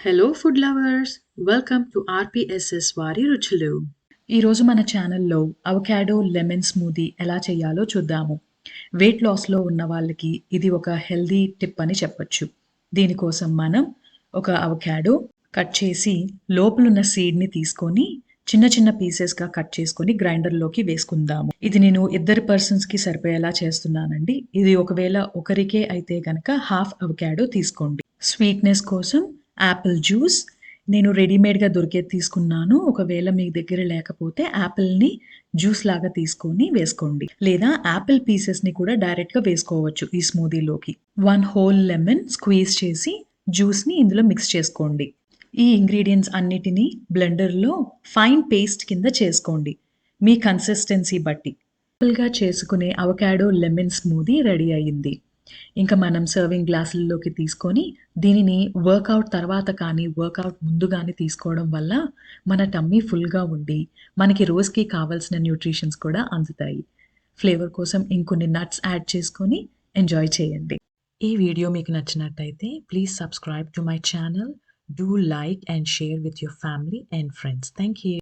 Hello food lovers, welcome to RPSS వారి రుచులు. ఈరోజు మన ఛానల్లో అవకాడో లెమన్ స్మూదీ ఎలా చేయాలో చూద్దాము. వెయిట్ లాస్లో ఉన్న వాళ్ళకి ఇది ఒక హెల్దీ టిప్ అని చెప్పొచ్చు. దీనికోసం మనం ఒక అవకాడో కట్ చేసి లోపలున్న సీడ్ని తీసుకొని చిన్న చిన్న పీసెస్గా కట్ చేసుకొని గ్రైండర్లోకి వేసుకుందాము. ఇది నేను 2 పర్సన్స్కి సరిపోయేలా చేస్తున్నానండి. ఇది ఒకవేళ ఒకరికే అయితే గనక హాఫ్ అవకాడో తీసుకోండి. స్వీట్నెస్ కోసం యాపిల్ జ్యూస్ నేను రెడీమేడ్‌గా దొరికేది తీసుకున్నాను. ఒకవేళ మీ దగ్గర లేకపోతే యాపిల్‌ని జ్యూస్ లాగా తీసుకొని వేసుకోండి. లేదా యాపిల్ పీసెస్‌ని కూడా డైరెక్ట్‌గా వేసుకోవచ్చు ఈ స్మూదీలోకి. 1 హోల్ లెమన్ స్క్వీజ్ చేసి జ్యూస్‌ని ఇందులో మిక్స్ చేసుకోండి. ఈ ఇంగ్రీడియెంట్స్ అన్నిటిని బ్లెండర్‌లో ఫైన్ పేస్ట్ కింద చేసుకోండి. మీ కన్సిస్టెన్సీ బట్టి. సింపుల్‌గా చేసుకునే అవకాడో లెమన్ స్మూదీ రెడీ అయింది. ఇంకా మనం సర్వింగ్ గ్లాసుల్లోకి తీసుకొని దీనిని వర్కౌట్ తర్వాత కానీ వర్కౌట్ ముందు కానీ తీసుకోవడం వల్ల మన టమ్మీ ఫుల్గా ఉండి మనకి రోజుకి కావాల్సిన న్యూట్రిషన్స్ కూడా అందుతాయి. ఫ్లేవర్ కోసం ఇంకొన్ని నట్స్ యాడ్ చేసుకొని ఎంజాయ్ చేయండి. ఈ వీడియో మీకు నచ్చినట్టయితే please subscribe to my channel. Do like and share with your family and friends. Thank you.